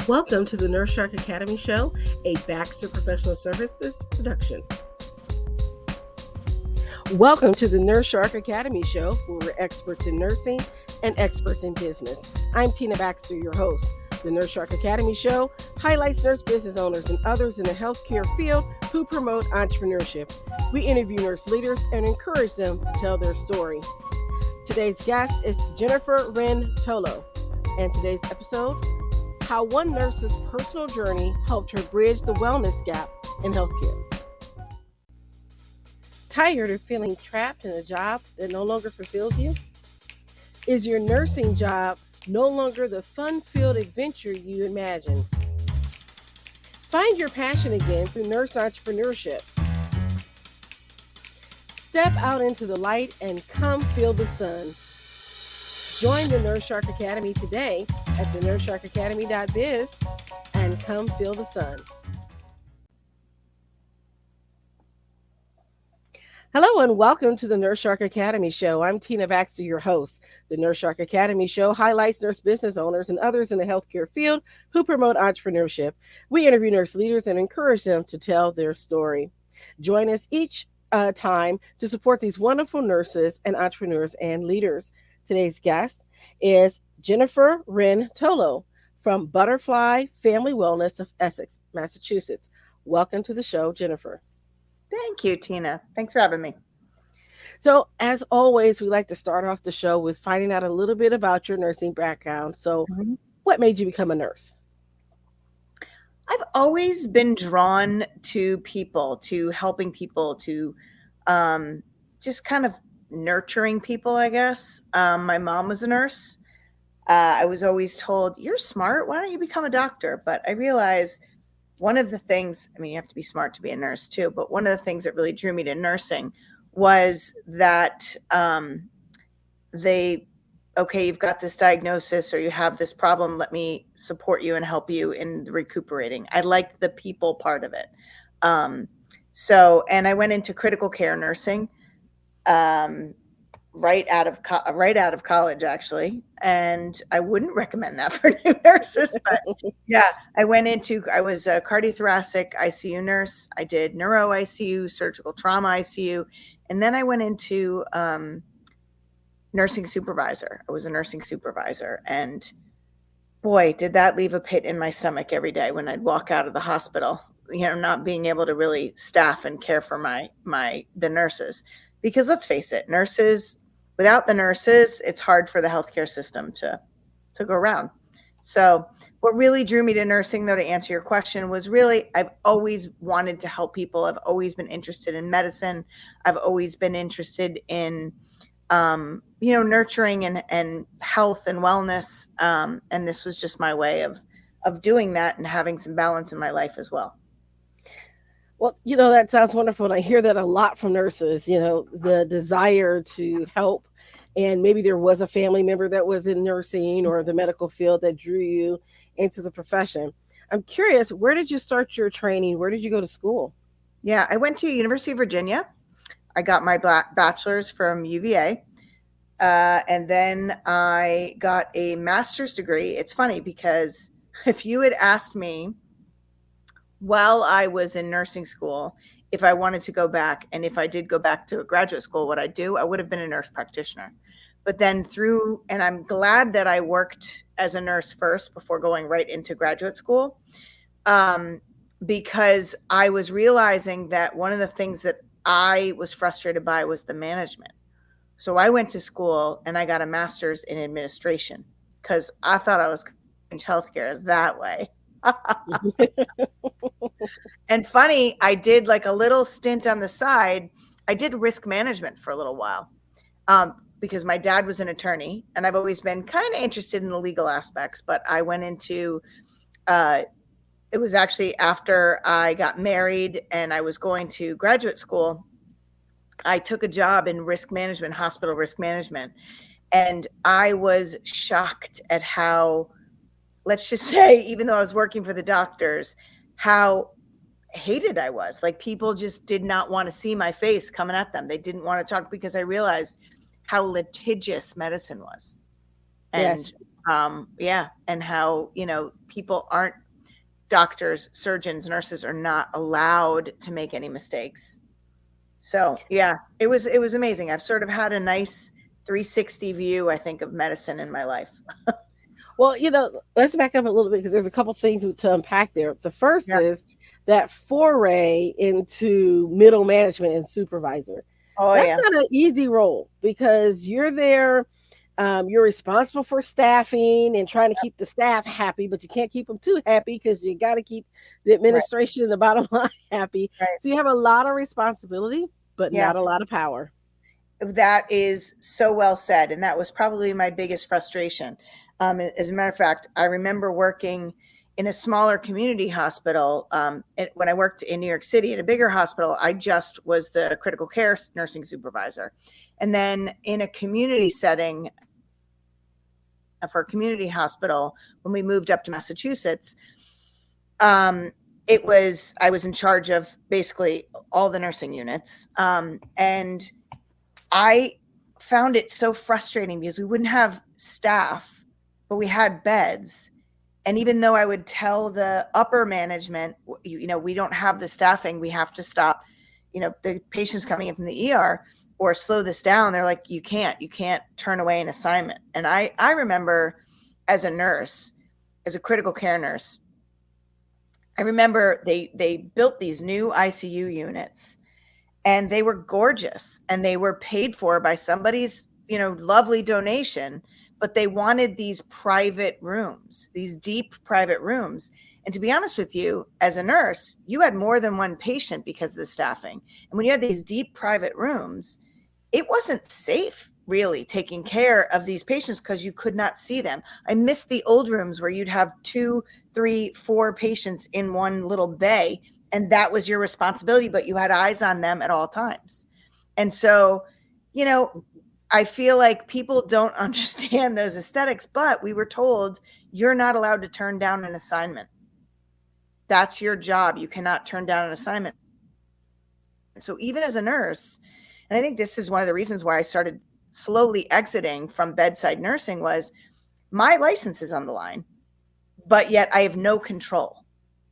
Welcome to the Nurse Shark Academy Show, a Baxter Professional Services production. Welcome to the Nurse Shark Academy Show, where we're experts in nursing and experts in business. I'm Tina Baxter, your host. The Nurse Shark Academy Show highlights nurse business owners and others in the healthcare field who promote entrepreneurship. We interview nurse leaders and encourage them to tell their story. Today's guest is Wren Tolo, and today's episode, how one nurse's personal journey helped her bridge the wellness gap in healthcare. Tired of feeling trapped in a job that no longer fulfills you? Is your nursing job no longer the fun-filled adventure you imagined? Find your passion again through nurse entrepreneurship. Step out into the light and come feel the sun. Join the Nurse Shark Academy today at thenurssharkacademy.biz and come feel the sun. Hello and welcome to the Nurse Shark Academy Show. I'm Tina Baxter, your host. The Nurse Shark Academy Show highlights nurse business owners and others in the healthcare field who promote entrepreneurship. We interview nurse leaders and encourage them to tell their story. Join us each time to support these wonderful nurses and entrepreneurs and leaders. Today's guest is Wren Tolo from Butterfly Family Wellness of Essex, Massachusetts. Welcome to the show, Jennifer. Thank you, Tina. Thanks for having me. So, as always, we like to start off the show with finding out a little bit about your nursing background. So, what made you become a nurse? I've always been drawn to people, to helping people, to just kind of nurturing people, I guess. My mom was a nurse. I was always told, you're smart. Why don't you become a doctor? But I realized one of the things, you have to be smart to be a nurse too, but one of the things that really drew me to nursing was that you've got this diagnosis or you have this problem. Let me support you and help you in recuperating. I liked the people part of it. And I went into critical care nursing right out of college, actually. And I wouldn't recommend that for new nurses, but yeah, I was a cardiothoracic ICU nurse. I did neuro ICU, surgical trauma ICU. And then I went into nursing supervisor. I was a nursing supervisor, and boy, did that leave a pit in my stomach every day when I'd walk out of the hospital, not being able to really staff and care for the nurses. Because let's face it, without the nurses, it's hard for the healthcare system to go around. So what really drew me to nursing, though, to answer your question, was really, I've always wanted to help people. I've always been interested in medicine. I've always been interested in, nurturing and health and wellness. And this was just my way of doing that and having some balance in my life as well. Well, that sounds wonderful. And I hear that a lot from nurses, the desire to help. And maybe there was a family member that was in nursing or the medical field that drew you into the profession. I'm curious, where did you start your training? Where did you go to school? Yeah, I went to University of Virginia. I got my bachelor's from UVA. And then I got a master's degree. It's funny because if you had asked me while I was in nursing school, if I wanted to go back, and if I did go back to a graduate school, what I'd do, I would have been a nurse practitioner. But then and I'm glad that I worked as a nurse first before going right into graduate school, because I was realizing that one of the things that I was frustrated by was the management. So I went to school and I got a master's in administration because I thought I was going to healthcare that way. And funny, I did like a little stint on the side. I did risk management for a little while because my dad was an attorney and I've always been kind of interested in the legal aspects. But I went into it was actually after I got married and I was going to graduate school. I took a job in risk management, hospital risk management, and I was shocked at how, let's just say, even though I was working for the doctors, how hated I was. Like, people just did not want to see my face coming at them. They didn't want to talk because I realized how litigious medicine was. And Yes. Yeah. And how, people aren't, doctors, surgeons, nurses are not allowed to make any mistakes. So yeah, it was amazing. I've sort of had a nice 360 view, I think, of medicine in my life. Well, let's back up a little bit because there's a couple things to unpack there. The first Yeah. is that foray into middle management and supervisor. Oh That's yeah. not an easy role because you're there. You're responsible for staffing and trying to keep the staff happy, but you can't keep them too happy because you got to keep the Right. administration and the bottom line happy. Right. So you have a lot of responsibility, but Yeah. not a lot of power. That is so well said. And that was probably my biggest frustration. As a matter of fact, I remember working in a smaller community hospital. When I worked in New York City at a bigger hospital, I just was the critical care nursing supervisor. And then in a community setting for a community hospital, when we moved up to Massachusetts, um, I was in charge of basically all the nursing units. And I found it so frustrating because we wouldn't have staff, but we had beds. And even though I would tell the upper management, we don't have the staffing, we have to stop, the patients coming in from the ER or slow this down. They're like, you can't turn away an assignment. And I remember as a nurse, as a critical care nurse, I remember they built these new ICU units and they were gorgeous and they were paid for by somebody's lovely donation, but they wanted these private rooms, these deep private rooms. And to be honest with you, as a nurse, you had more than one patient because of the staffing. And when you had these deep private rooms, it wasn't safe really taking care of these patients because you could not see them. I missed the old rooms where you'd have 2, 3, 4 patients in one little bay, and that was your responsibility, but you had eyes on them at all times. And so, I feel like people don't understand those aesthetics, but we were told you're not allowed to turn down an assignment. That's your job. You cannot turn down an assignment. So even as a nurse, and I think this is one of the reasons why I started slowly exiting from bedside nursing, was my license is on the line, but yet I have no control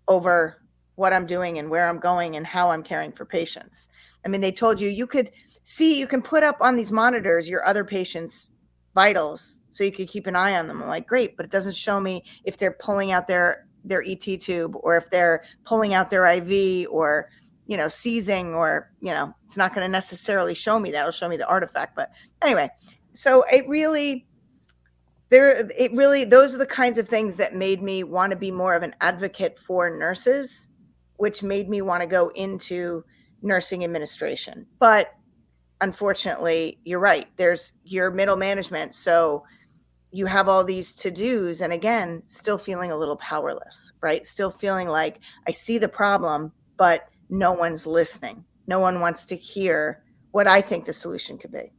over what I'm doing and where I'm going and how I'm caring for patients. I mean, they told you can put up on these monitors your other patients' vitals so you could keep an eye on them. I'm like, great, but it doesn't show me if they're pulling out their ET tube or if they're pulling out their IV or seizing, or it's not going to necessarily show me that. It'll show me the artifact. But anyway, so those are the kinds of things that made me want to be more of an advocate for nurses, which made me want to go into nursing administration. But unfortunately, you're right, there's your middle management, so you have all these to-dos, and again, still feeling a little powerless, right? Still feeling like I see the problem, but no one's listening. No one wants to hear what I think the solution could be.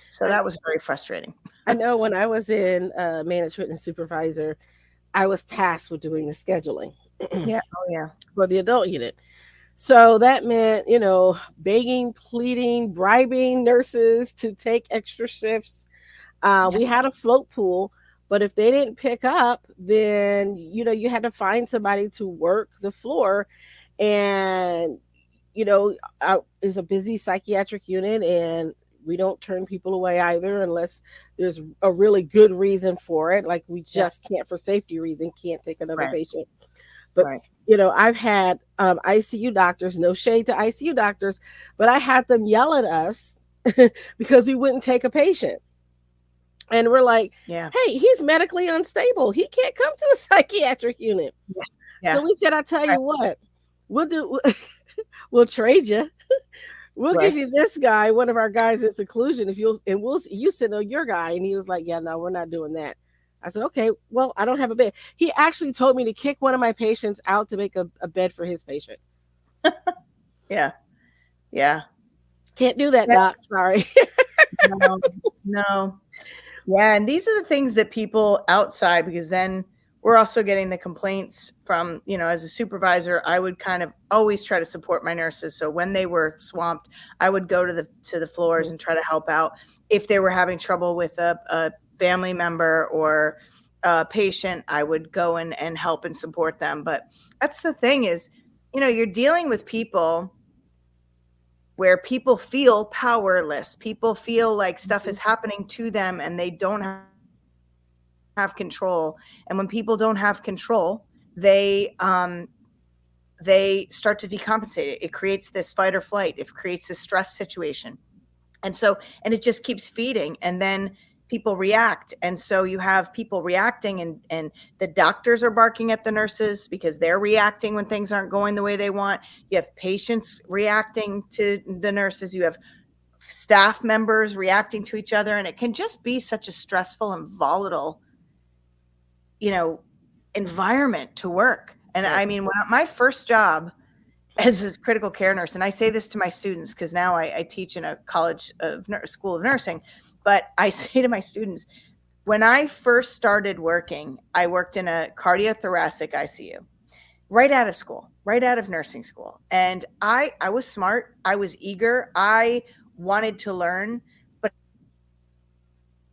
So I, that was very frustrating. I know when I was in management and supervisor, I was tasked with doing the scheduling Yeah. Oh yeah. for the adult unit. So that meant, begging, pleading, bribing nurses to take extra shifts. Yeah. We had a float pool, but if they didn't pick up, then, you had to find somebody to work the floor. And, it's a busy psychiatric unit, and we don't turn people away either unless there's a really good reason for it. Like we Yeah. just can't, for safety reason, can't take another Right. patient. But Right. I've had ICU doctors, no shade to ICU doctors, but I had them yell at us because we wouldn't take a patient. And we're like, Yeah. hey, he's medically unstable. He can't come to a psychiatric unit. Yeah. So Yeah. we said, I'll tell you what, we'll trade you. We'll give Right. you this guy, one of our guys in seclusion, you send on your guy. And he was like, yeah, no, we're not doing that. I said, okay, well, I don't have a bed. He actually told me to kick one of my patients out to make a bed for his patient. Yeah. Yeah. Can't do that, doc. Sorry. No. No. Yeah, and these are the things that people outside, because then we're also getting the complaints from, as a supervisor, I would kind of always try to support my nurses. So when they were swamped, I would go to the floors and try to help out. If they were having trouble with a family member or a patient, I would go and help and support them. But that's the thing is, you're dealing with people where people feel powerless. People feel like stuff is happening to them and they don't have control. And when people don't have control, they they start to decompensate it. It creates this fight or flight. It creates this stress situation. And it just keeps feeding, and then people react. And so you have people reacting, and the doctors are barking at the nurses because they're reacting when things aren't going the way they want. You have patients reacting to the nurses. You have staff members reacting to each other, and it can just be such a stressful and volatile, you know environment to work. And Yes. I mean, when my first job as a critical care nurse, and I say this to my students because now I teach in a school of nursing, but I say to my students, when I first started working, I worked in a cardiothoracic ICU right out of school, right out of nursing school. And I was smart, I was eager, I wanted to learn. But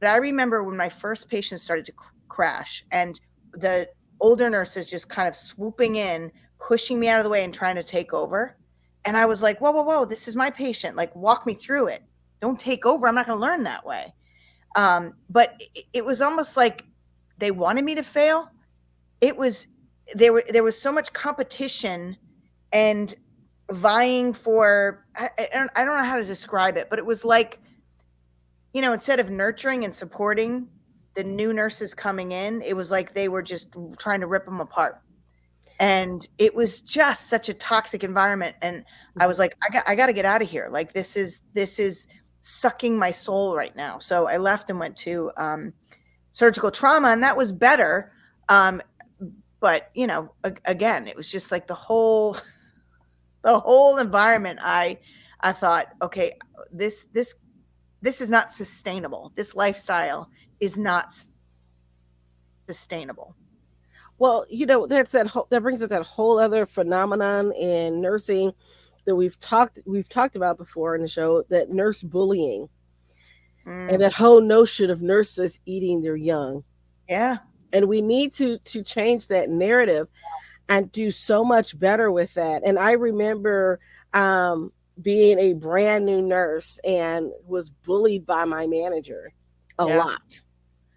I remember when my first patient started to crash, and the older nurses just kind of swooping in, pushing me out of the way and trying to take over. And I was like, whoa, whoa, whoa, this is my patient. Like, walk me through it. Don't take over. I'm not going to learn that way. But it was almost like they wanted me to fail. It was there was so much competition and vying for, I don't know how to describe it, but it was like, instead of nurturing and supporting the new nurses coming in, it was like they were just trying to rip them apart. And it was just such a toxic environment. And I was like, I got to get out of here. Like, this is sucking my soul right now. So I left and went to surgical trauma, and that was better. But again, it was just like the whole environment. I thought, okay, this is not sustainable. This lifestyle is not sustainable. Well, that brings us that whole other phenomenon in nursing that we've talked about before in the show, that nurse bullying and Mm, that whole notion of nurses eating their young. yeah, And we need to change that narrative and do so much better with that. And I remember being a brand new nurse and was bullied by my manager a yeah, lot.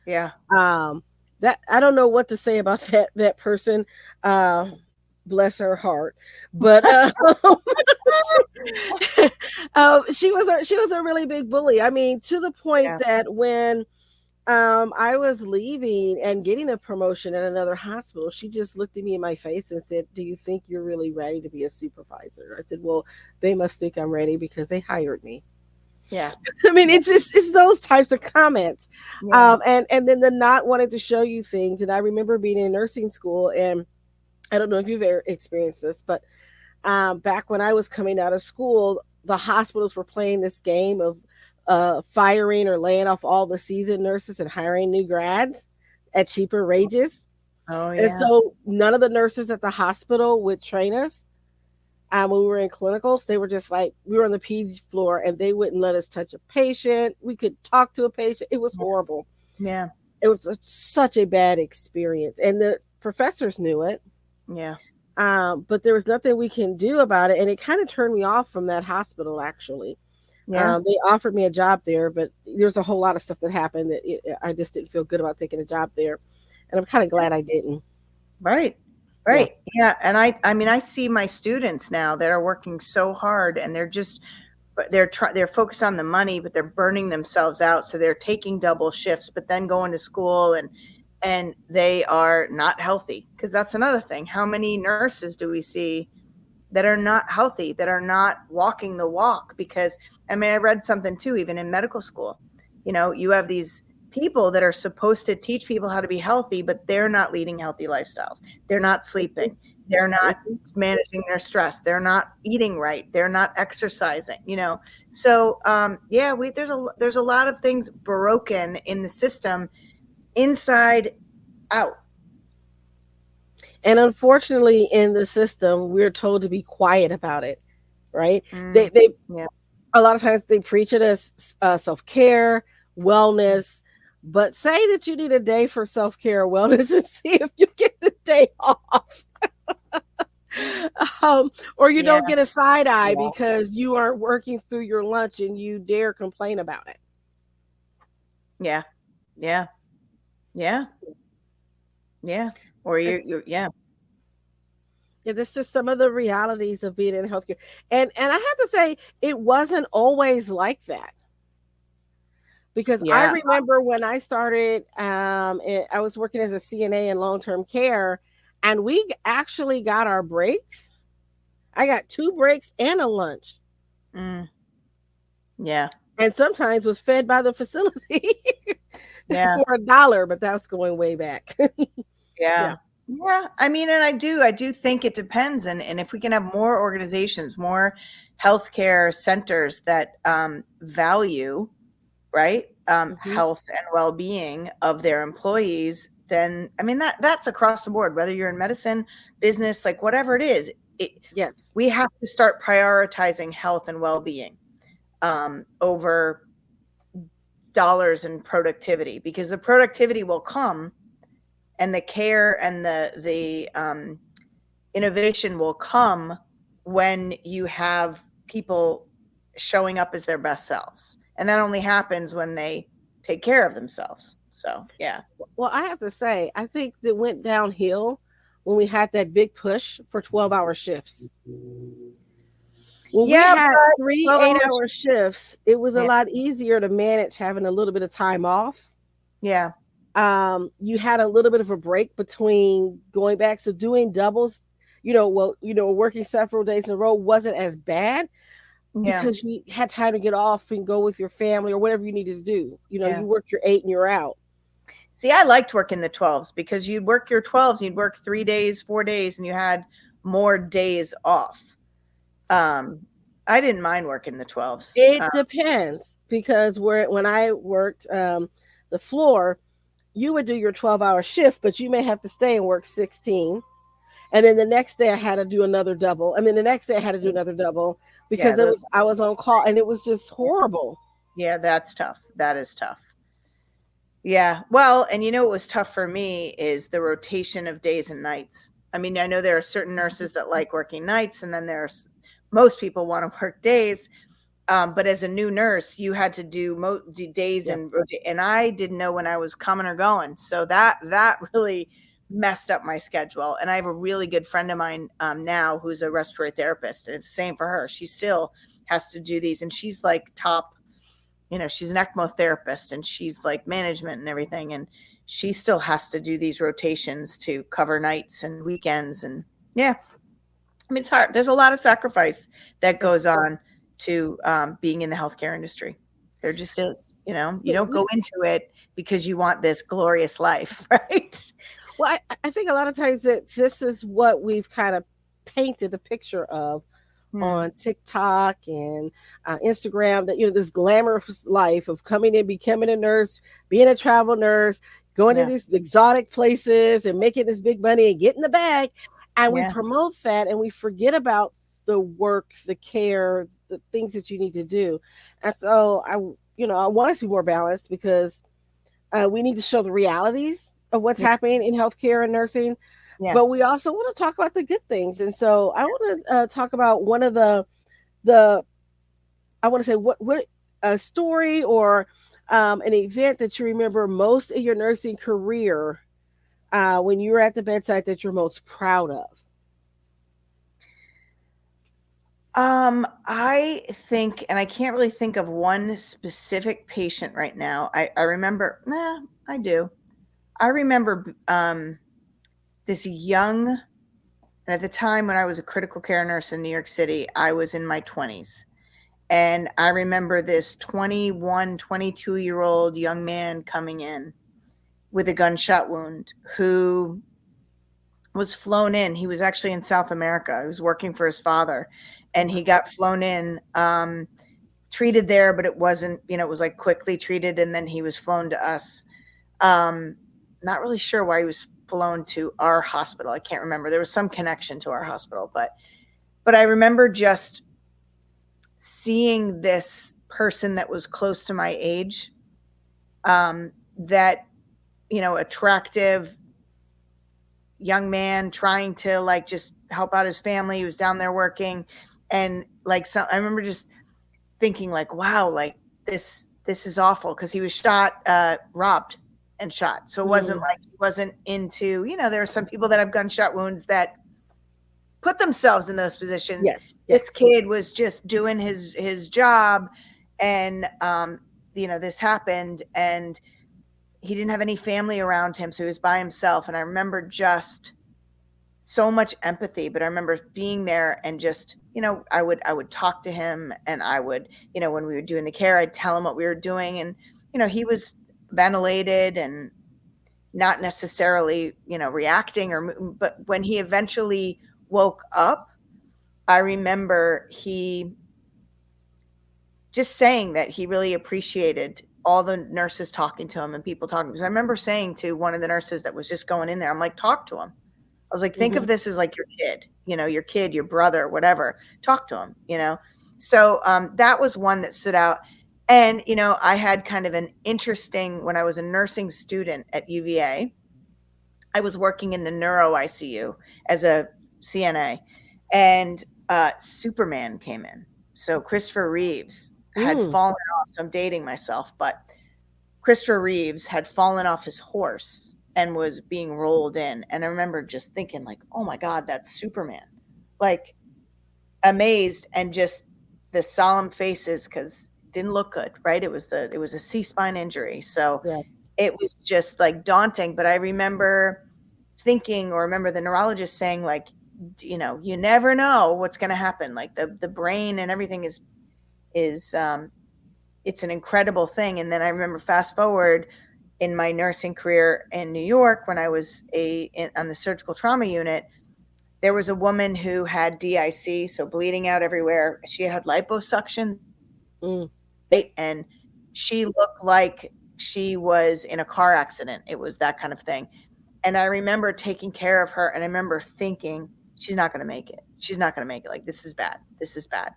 yeah. Um, that I don't know what to say about that person. Uh, Bless her heart, but she was a really big bully. I mean, to the point Yeah. that when I was leaving and getting a promotion at another hospital, she just looked at me in my face and said, "Do you think you're really ready to be a supervisor?" I said, "Well, they must think I'm ready because they hired me." Yeah. I mean, it's those types of comments, Yeah. and then the not wanting to show you things. And I remember being in nursing school, and I don't know if you've ever experienced this, but back when I was coming out of school, the hospitals were playing this game of firing or laying off all the seasoned nurses and hiring new grads at cheaper wages. Oh, And yeah. so none of the nurses at the hospital would train us. When we were in clinicals, they were just like, we were on the peds floor and they wouldn't let us touch a patient. We could talk to a patient. It was horrible. Yeah. It was such a bad experience. And the professors knew it. Yeah. But there was nothing we can do about it. And it kind of turned me off from that hospital, actually. Yeah. They offered me a job there, but there's a whole lot of stuff that happened that I just didn't feel good about taking a job there. And I'm kind of glad I didn't. Right. Yeah. Right. Yeah. And I mean, I see my students now that are working so hard, and they're focused on the money, but they're burning themselves out. So they're taking double shifts, but then going to school, and they are not healthy, because that's another thing. How many nurses do we see that are not healthy, that are not walking the walk? Because, I mean, I read something too, even in medical school, you have these people that are supposed to teach people how to be healthy, but they're not leading healthy lifestyles. They're not sleeping. They're not managing their stress. They're not eating right. They're not exercising. So yeah, there's a lot of things broken in the system, inside out. And unfortunately, in the system, we're told to be quiet about it, right? Mm, They yeah. a lot of times they preach it as self care, wellness, But say that you need a day for self care or wellness and see if you get the day off. Or you Yeah. don't get a side eye Yeah. because you aren't working through your lunch and you dare complain about it. Yeah. Yeah. Yeah. Yeah. Or It's, yeah. yeah, that's just some of the realities of being in healthcare. And I have to say, it wasn't always like that. Because I Yeah. remember when I started, I was working as a CNA in long term care, and we actually got our breaks. I got two breaks and a lunch, Mm, yeah. and sometimes was fed by the facility Yeah. for $1, but that's going way back. Yeah. Yeah. Yeah. I mean, and I do think it depends. And if we can have more organizations, more healthcare centers that value, right, Hmm. health and well-being of their employees, then I mean that's across the board, whether you're in medicine, business, like whatever it is, it, Yes. we have to start prioritizing health and well-being over dollars and productivity, because the productivity will come, and the care and the innovation will come when you have people showing up as their best selves, and that only happens when they take care of themselves. So yeah. Well, I have to say, I think that went downhill when we had that big push for 12-hour shifts. When we Yeah, had but three 12 hours. 8-hour shifts, it was a Yeah. lot easier to manage having a little bit of time off. Yeah. You had a little bit of a break between going back. So doing doubles, working several days in a row wasn't as bad Yeah. because you had time to get off and go with your family or whatever you needed to do. Yeah. You worked your 8 and you're out. See, I liked working the 12s because you'd work your 12s, you'd work 3 days, 4 days, and you had more days off. Um, I didn't mind working the 12s. It depends because when I worked the floor, you would do your 12-hour shift, but you may have to stay and work 16. And then the next day I had to do another double. And then the next day I had to do another double Yeah, because those. I was on call and it was just horrible. Yeah, that's tough. That is tough. Yeah. Well, and you know what was tough for me is the rotation of days and nights. I mean, I know there are certain nurses that like working nights, and then there's most people want to work days. But as a new nurse, you had to do days Yeah. and I didn't know when I was coming or going. So that really messed up my schedule. And I have a really good friend of mine now who's a respiratory therapist, and it's the same for her. She still has to do these, and she's like top, she's an ECMO therapist, and she's like management and everything. And she still has to do these rotations to cover nights and weekends. And yeah, I mean, it's hard. There's a lot of sacrifice that Yeah. goes on to being in the healthcare industry. There just is. You So don't go into it because you want this glorious life, right? well, I think a lot of times that this is what we've kind of painted the picture of Hmm. on TikTok and Instagram, that this glamorous life of coming in, becoming a nurse, being a travel nurse, going to Yeah. these exotic places and making this big money and getting the bag. And we Yeah. promote that and we forget about the work, the care, the things that you need to do. And so I want us to be more balanced because we need to show the realities of what's Yeah. happening in healthcare and nursing, but we Yes. also want to talk about the good things. And so I want to talk about one of the I want to say what a story or an event that you remember most in your nursing career when you were at the bedside that you're most proud of. I think, and I can't really think of one specific patient right now. I remember, I do. I remember this young, and at the time when I was a critical care nurse in New York City, I was in my 20s. And I remember this 21, 22-year-old young man coming in with a gunshot wound who was flown in. He was actually in South America. He was working for his father, and he got flown in, treated there, but it wasn't, it was like quickly treated. And then he was flown to us. Um, Not really sure why he was flown to our hospital. I can't remember. There was some connection to our hospital, but I remember just seeing this person that was close to my age, that, attractive young man trying to like just help out his family. He was down there working, and like, so I remember just thinking like, wow, like this is awful, because he was shot, robbed and shot. So it wasn't Mm. like he wasn't into, there are some people that have gunshot wounds that put themselves in those positions. Yes, This yes. kid was just doing his job, and this happened, and he didn't have any family around him, so he was by himself. And I remember just so much empathy. But I remember being there and just, I would talk to him, and I would, when we were doing the care, I'd tell him what we were doing. And he was ventilated and not necessarily, reacting, but when he eventually woke up, I remember he just saying that he really appreciated all the nurses talking to him and people talking. Because I remember saying to one of the nurses that was just going in there, I'm like, talk to him. I was like, think Hmm. of this as like your kid, your brother, whatever. Talk to him. So that was one that stood out. And, I had kind of an interesting, when I was a nursing student at UVA, I was working in the neuro ICU as a CNA, and Superman came in. So Christopher Reeves had Mm. fallen off. So I'm dating myself, but Christopher Reeves had fallen off his horse and was being rolled in. And I remember just thinking, like, oh my God, that's Superman. Like, amazed, and just the solemn faces, because it didn't look good, right? It was a C-spine injury. So Yes. it was just like daunting. But I remember thinking, or remember the neurologist saying, like, you never know what's going to happen. Like the brain and everything is it's an incredible thing. And then I remember, fast forward in my nursing career in New York, when I was on the surgical trauma unit, there was a woman who had DIC, so bleeding out everywhere. She had liposuction, Mm. right? And she looked like she was in a car accident. It was that kind of thing. And I remember taking care of her, and I remember thinking, she's not going to make it. She's not going to make it. Like, this is bad. This is bad.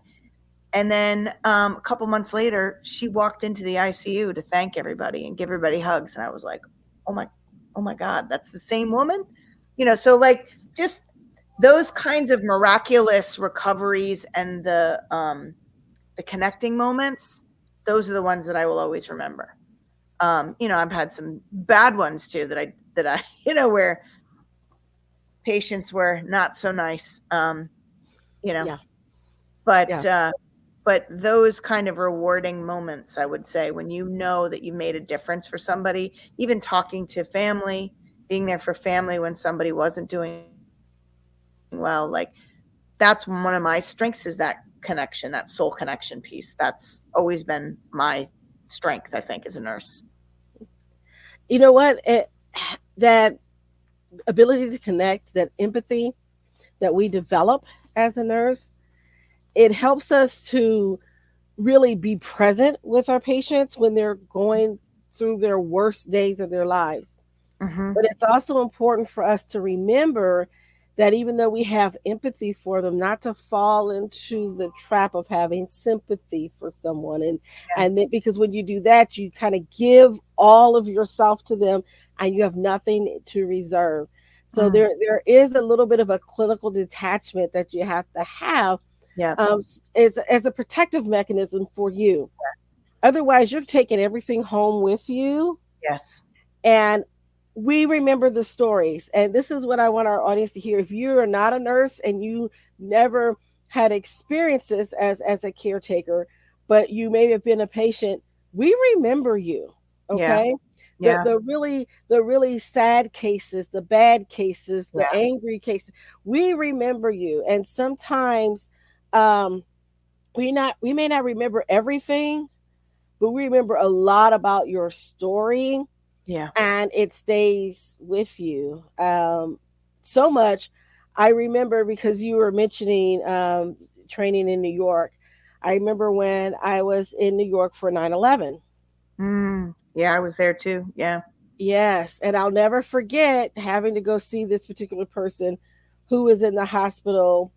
And then a couple months later, she walked into the ICU to thank everybody and give everybody hugs. And I was like, oh my, oh my God, that's the same woman. So like, just those kinds of miraculous recoveries, and the connecting moments, those are the ones that I will always remember. I've had some bad ones too, that I where patients were not so nice. You know, Yeah. but Yeah. uh, but those kind of rewarding moments, I would say, when you know that you made a difference for somebody, even talking to family, being there for family when somebody wasn't doing well, like, that's one of my strengths, is that connection, that soul connection piece. That's always been my strength, I think, as a nurse. You know what? That ability to connect, that empathy that we develop as a nurse, it helps us to really be present with our patients when they're going through their worst days of their lives. Hmm. But it's also important for us to remember that even though we have empathy for them, not to fall into the trap of having sympathy for someone. And then, because when you do that, you kind of give all of yourself to them and you have nothing to reserve. So Mm. there is a little bit of a clinical detachment that you have to have, Yeah. as a protective mechanism for you. Otherwise, you're taking everything home with you, Yes. and we remember the stories. And this is what I want our audience to hear. If you are not a nurse and you never had experiences as a caretaker, but you may have been a patient, we remember you. Yeah. Okay. The, Yeah. the really sad cases, the bad cases, the Yeah. angry cases, we remember you. And sometimes um we may not remember everything, but we remember a lot about your story, Yeah. and it stays with you so much. I remember, because you were mentioning training in New York. I remember when I was in New York for 9/11. Yeah, I was there too. Yeah. Yes, and I'll never forget having to go see this particular person who was in the hospital.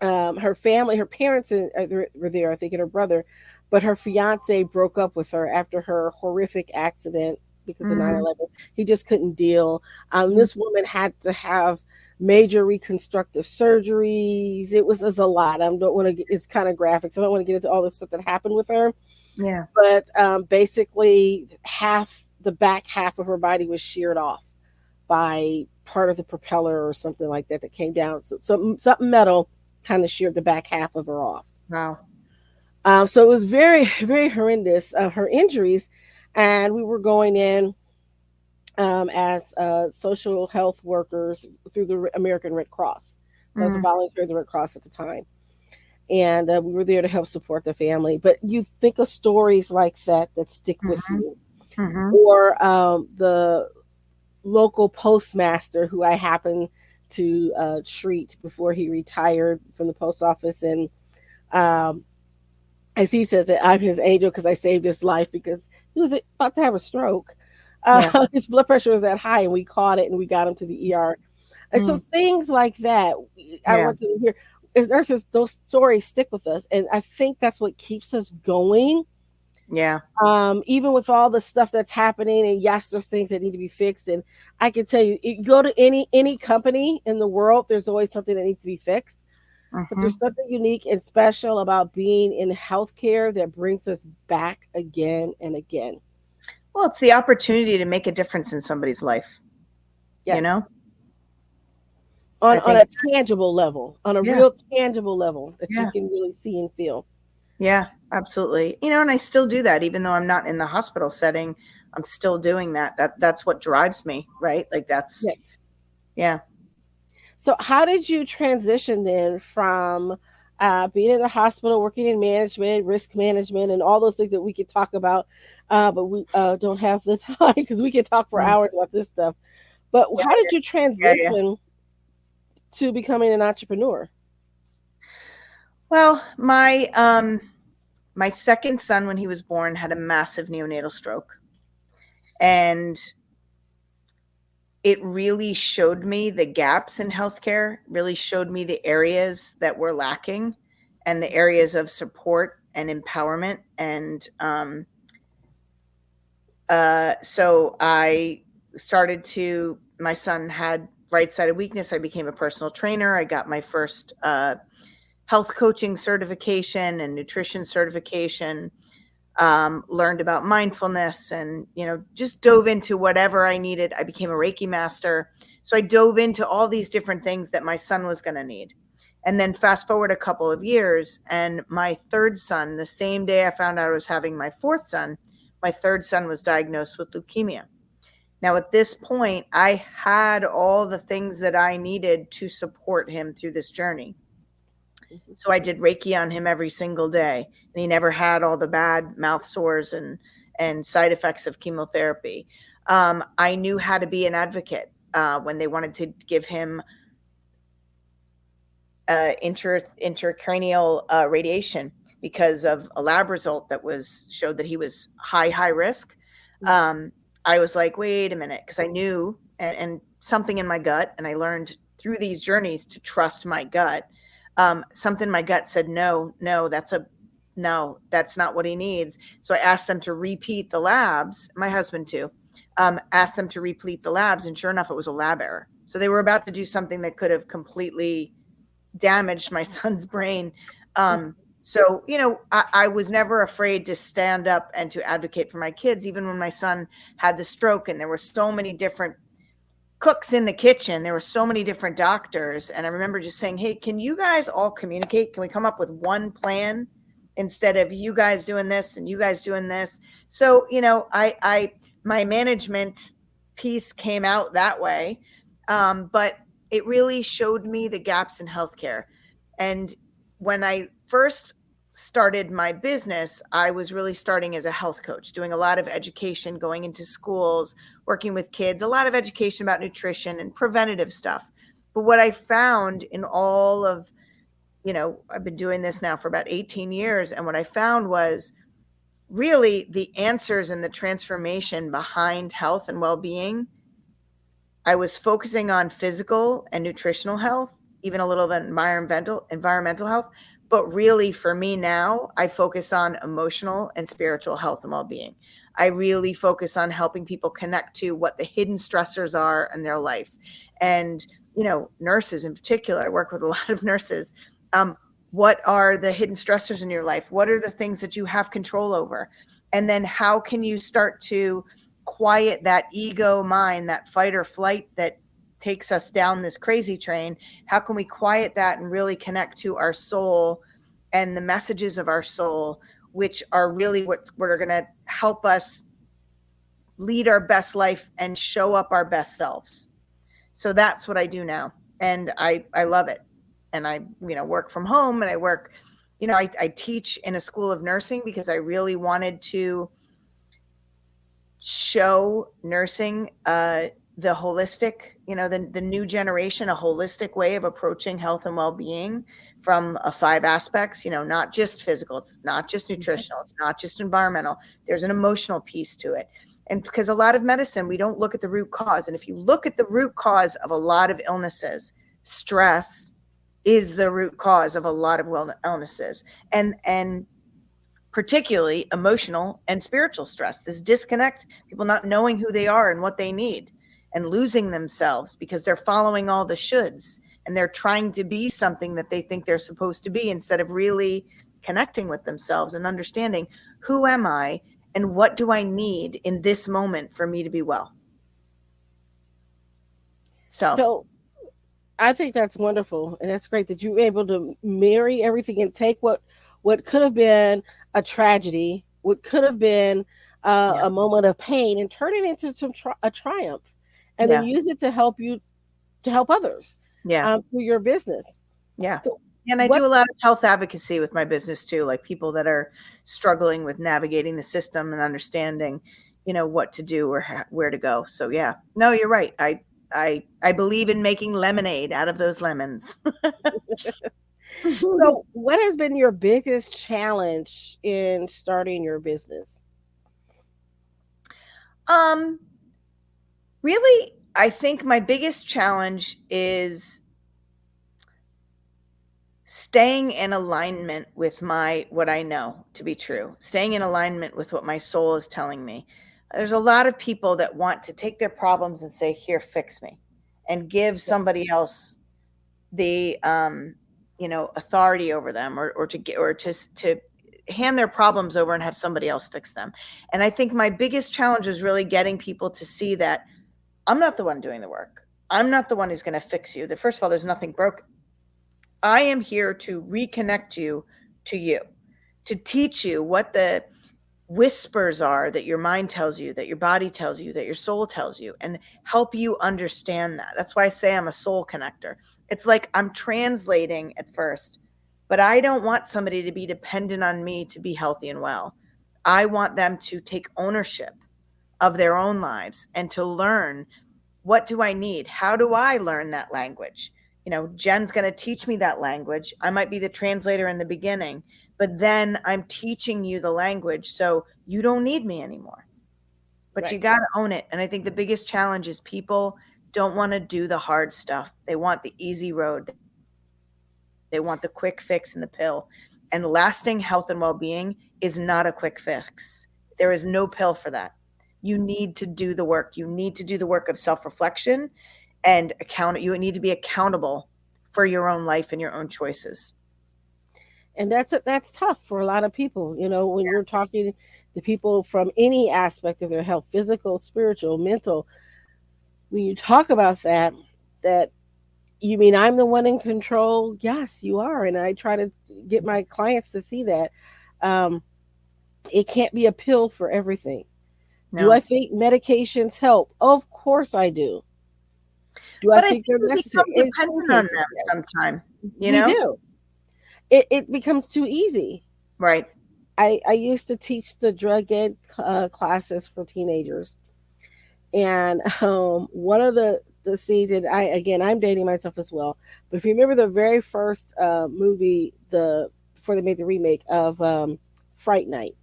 Her family, her parents were there, I think, and her brother, but her fiance broke up with her after her horrific accident. because of 9/11. Mhm. He just couldn't deal. Mhm. This woman had to have major reconstructive surgeries. It was a lot. I don't want to. It's kind of graphic, so I don't want to get into all the stuff that happened with her. Yeah. But basically, the back half of her body was sheared off by part of the propeller or something like that came down. So something metal kind of sheared the back half of her off. Wow. So it was very, very horrendous, her injuries. And we were going in as social health workers through the American Red Cross. I was a Mm. volunteer at the Red Cross at the time. And we were there to help support the family. But you think of stories like that stick with Mhm. you. Mhm. Or the local postmaster who I happened to treat before he retired from the post office. And um, as he says it, I'm his angel because I saved his life because he was about to have a stroke. Yeah. His blood pressure was that high, and we caught it and we got him to the ER. And so Mm. things like that, I Yeah. want to hear. As nurses, those stories stick with us, and I think that's what keeps us going. Yeah. Even with all the stuff that's happening, and yes, there's things that need to be fixed. And I can tell you, you go to any company in the world, there's always something that needs to be fixed. But there's Mhm. something unique and special about being in healthcare that brings us back again and again. Well, it's the opportunity to make a difference in somebody's life, you Yes, know? on I on think a tangible level, on a yeah. real tangible level that you Yeah. can really see and feel. Yeah, absolutely. And I still do that even though I'm not in the hospital setting. I'm still doing that. That's what drives me, right? Like that's Yes. yeah. So, how did you transition then from being in the hospital, working in management, risk management, and all those things that we could talk about, but we don't have the time because we could talk for Mm. hours about this stuff. But Yeah, how did you yeah, yeah. transition to becoming an entrepreneur? Well, my second son when he was born had a massive neonatal stroke. And it really showed me the gaps in healthcare, really showed me the areas that were lacking and the areas of support and empowerment. And so I started to, my son had right sided weakness. I became a personal trainer. I got my first health coaching certification and nutrition certification. Learned about mindfulness and just dove into whatever I needed. I became a Reiki master, so I dove into all these different things that my son was going to need. And then fast forward a couple of years, and my third son, the same day I found out I was having my fourth son, my third son was diagnosed with leukemia. Now at this point I had all the things that I needed to support him through this journey. So I did Reiki on him every single day, and he never had all the bad mouth sores and side effects of chemotherapy. I knew how to be an advocate when they wanted to give him intracranial radiation because of a lab result that was showed that he was high risk. Um, I was like, wait a minute, because I knew and something in my gut, and I learned through these journeys to trust my gut. Something in my gut said, no, that's not what he needs. So I asked them to repeat the labs. My husband too. Asked them to repeat the labs, and sure enough, it was a lab error. So they were about to do something that could have completely damaged my son's brain. So, I was never afraid to stand up and to advocate for my kids, even when my son had the stroke and there were so many different cooks in the kitchen. There were so many different doctors. And I remember just saying, hey, can you guys all communicate? Can we come up with one plan instead of you guys doing this and you guys doing this? So, my management piece came out that way. But it really showed me the gaps in healthcare. And when I first started my business, I was really starting as a health coach, doing a lot of education, going into schools, working with kids, a lot of education about nutrition and preventative stuff. But what I found in all of, I've been doing this now for about 18 years. And what I found was really the answers and the transformation behind health and well being. I was focusing on physical and nutritional health, even a little bit environmental health. But really, for me now, I focus on emotional and spiritual health and well being. I really focus on helping people connect to what the hidden stressors are in their life. And, nurses in particular, I work with a lot of nurses. What are the hidden stressors in your life? What are the things that you have control over? And then how can you start to quiet that ego mind, that fight or flight that takes us down this crazy train? How can we quiet that and really connect to our soul and the messages of our soul, which are really what are going to help us lead our best life and show up our best selves? So that's what I do now. And I love it. And I, work from home, and I work, I teach in a school of nursing because I really wanted to show nursing, the holistic, the new generation, a holistic way of approaching health and well-being from 5 aspects, not just physical, it's not just nutritional, it's not just environmental. There's an emotional piece to it. And because a lot of medicine, we don't look at the root cause. And if you look at the root cause of a lot of illnesses, stress is the root cause of a lot of illnesses. And particularly emotional and spiritual stress, this disconnect, people not knowing who they are and what they need, and losing themselves because they're following all the shoulds, and they're trying to be something that they think they're supposed to be, instead of really connecting with themselves and understanding, who am I and what do I need in this moment for me to be well? So I think that's wonderful, and that's great that you were able to marry everything and take what could have been a tragedy, what could have been Yeah. a moment of pain, and turn it into a triumph, and then Yeah. use it to help you to help others Yeah. through your business. Yeah. So And I do a what's lot of health advocacy with my business too, like people that are struggling with navigating the system and understanding, what to do or where to go. So yeah, no, you're right. I believe in making lemonade out of those lemons. so what has been your biggest challenge in starting your business? um, Really, I think my biggest challenge is staying in alignment with what I know to be true, staying in alignment with what my soul is telling me. There's a lot of people that want to take their problems and say, "Here, fix me," and give somebody else the authority over them, or to hand their problems over and have somebody else fix them. And I think my biggest challenge is really getting people to see that I'm not the one doing the work. I'm not the one who's going to fix you. First of all, there's nothing broken. I am here to reconnect you to you, to teach you what the whispers are that your mind tells you, that your body tells you, that your soul tells you, and help you understand that. That's why I say I'm a soul connector. It's like I'm translating at first, but I don't want somebody to be dependent on me to be healthy and well. I want them to take ownership of their own lives and to learn, what do I need? How do I learn that language? Jen's going to teach me that language. I might be the translator in the beginning, but then I'm teaching you the language, so you don't need me anymore. But you Right. got to own it. And I think the biggest challenge is people don't want to do the hard stuff. They want the easy road. They want the quick fix and the pill. And lasting health and well-being is not a quick fix. There is no pill for that. You need to do the work. You need to do the work of self-reflection and you need to be accountable for your own life and your own choices. And that's tough for a lot of people, when you're talking to people from any aspect of their health, physical, spiritual, mental. When you talk about that you mean I'm the one in control? Yes, you are. And I try to get my clients to see that. um, it can't be a pill for everything. Do I No. think medications help? Of course I do. Do I But I think think they're we necessary? become In some dependent on cases, them yes. sometime, you We know? do. It becomes too easy. Right. I used to teach the drug ed classes for teenagers, and one of the scenes, and I'm dating myself as well. But if you remember the very first movie, before they made the remake of Fright Night,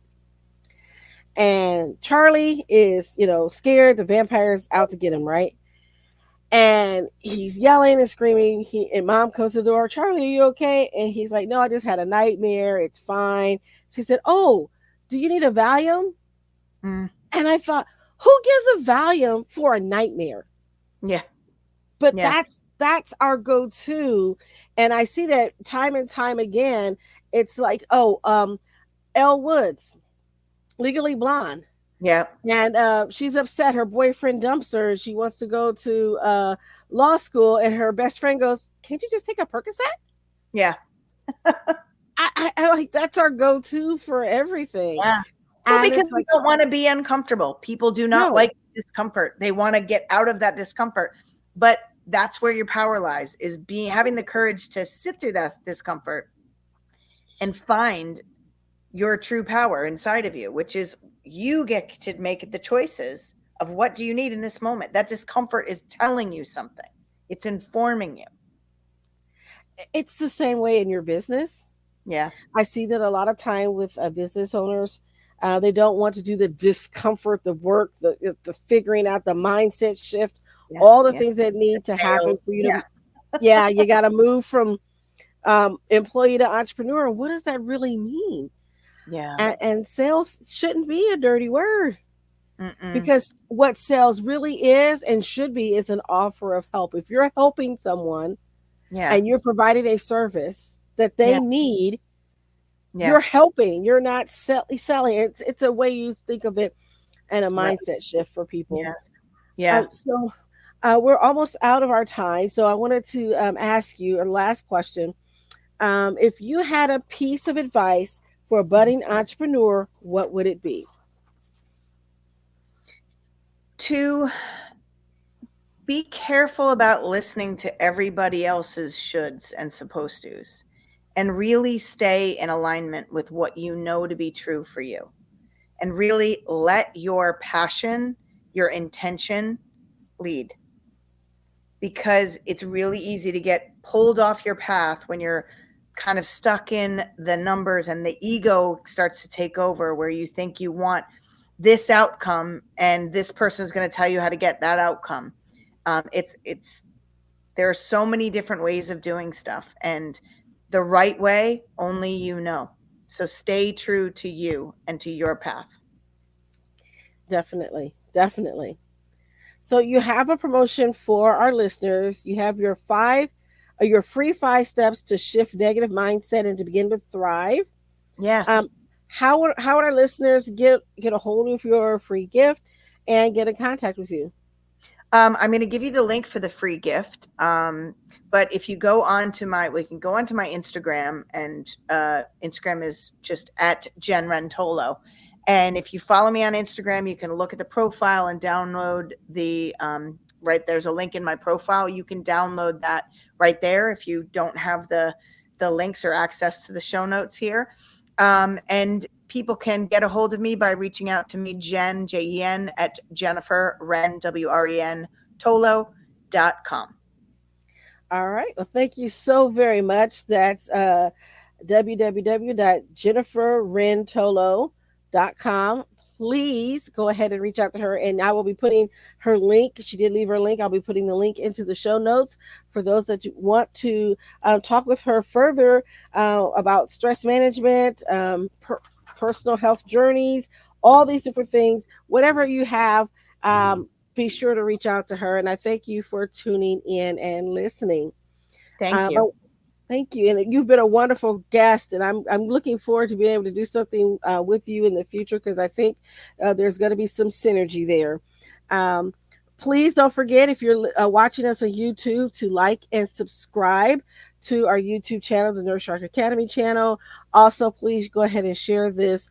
and Charlie is scared the vampire's out to get him, right? And he's yelling and screaming. And mom comes to the door. Charlie, are you okay? And he's like, no, I just had a nightmare. It's fine. She said, oh, do you need a Valium? Mm. And I thought, who gives a Valium for a nightmare? Yeah. But Yeah. that's our go-to. And I see that time and time again. It's like, oh, Elle Woods, Legally Blonde. Yeah. And she's upset. Her boyfriend dumps her. And she wants to go to law school, and her best friend goes, "Can't you just take a Percocet?" Yeah. I like that's our go-to for everything. Yeah. Well, And because it's we like, don't want to be uncomfortable. People do not no, like discomfort. They want to get out of that discomfort. But that's where your power lies, is being having the courage to sit through that discomfort and find your true power inside of you, which is you get to make the choices of what do you need in this moment. That discomfort is telling you something. It's informing you. it's the same way in your business. Yeah. I see that a lot of time with business owners. They don't want to do the discomfort, the work, the figuring out, the mindset shift, Yeah. all the Yeah. things that The need to happen sales. for you Yeah. to. Yeah, you got to move from employee to entrepreneur. What does that really mean? Yeah. And sales shouldn't be a dirty word, Mm-mm. because what sales really is and should be is an offer of help. If you're helping someone Yeah. and you're providing a service that Yeah. they need, Yeah. you're helping. You're not selling. It's a way you think of it, and a Right. mindset shift for people. Yeah. Yeah. We're almost out of our time, so I wanted to ask you a last question. If you had a piece of advice for a budding entrepreneur, what would it be? To be careful about listening to everybody else's shoulds and supposed to's, and really stay in alignment with what you know to be true for you, and really let your passion, your intention lead, because it's really easy to get pulled off your path when you're kind of stuck in the numbers and the ego starts to take over, where you think you want this outcome and this person is going to tell you how to get that outcome. It's there are so many different ways of doing stuff, and the right way only you know. So stay true to you and to your path. Definitely, definitely. So you have a promotion for our listeners. You have your free 5 steps to shift negative mindset and to begin to thrive. Yes. Um, how would our listeners get a hold of your free gift and get in contact with you? I'm going to give you the link for the free gift. But if you go on to we can go onto my Instagram, and Instagram is just at Wren Tolo. And if you follow me on Instagram, you can look at the profile and download right there's a link in my profile. You can download that right there if you don't have the links or access to the show notes here. And people can get a hold of me by reaching out to me, Jen, Jen, at Jennifer, Wren, Wren, Tolo.com. All right. Well, thank you so very much. That's www.jenniferrentolo.com. Please go ahead and reach out to her, and I will be putting her link. She did leave her link. I'll be putting the link into the show notes for those that want to talk with her further about stress management, personal health journeys, all these different things. Whatever you have, be sure to reach out to her. And I thank you for tuning in and listening. Thank you. Oh, thank you, and you've been a wonderful guest, and I'm looking forward to being able to do something with you in the future, because I think there's going to be some synergy there. Um, Please don't forget, if you're watching us on YouTube, to like and subscribe to our YouTube channel, the Nurse Shark Academy channel. Also, please go ahead and share this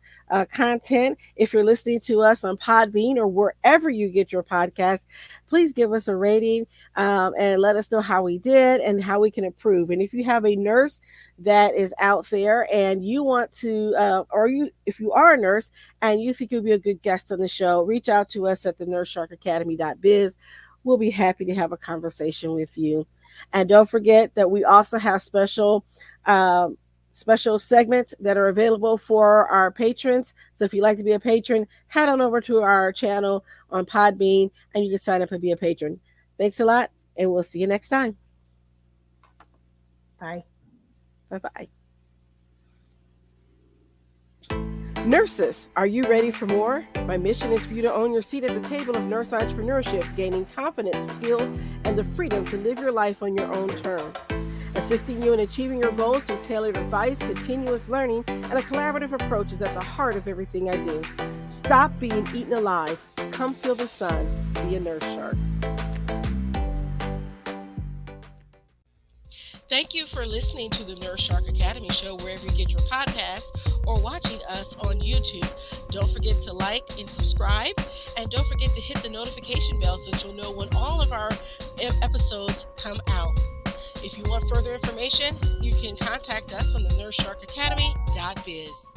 content. If you're listening to us on Podbean or wherever you get your podcast, please give us a rating and let us know how we did and how we can improve. And if you have a nurse that is out there and you want to, if you are a nurse and you think you'll be a good guest on the show, reach out to us at the nursesharkacademy.biz. We'll be happy to have a conversation with you. And don't forget that we also have um, special segments that are available for our patrons. So if you'd like to be a patron, head on over to our channel on Podbean and you can sign up and be a patron. Thanks a lot, and we'll see you next time. Bye. Bye bye. Nurses, are you ready for more? My mission is for you to own your seat at the table of nurse entrepreneurship, gaining confidence, skills, and the freedom to live your life on your own terms. Assisting you in achieving your goals through tailored advice, continuous learning, and a collaborative approach is at the heart of everything I do. Stop being eaten alive. Come feel the sun. Be a nurse shark. Thank you for listening to the Nurse Shark Academy show wherever you get your podcasts or watching us on YouTube. Don't forget to like and subscribe, and don't forget to hit the notification bell so that you'll know when all of our episodes come out. If you want further information, you can contact us on the nurse shark academy.biz.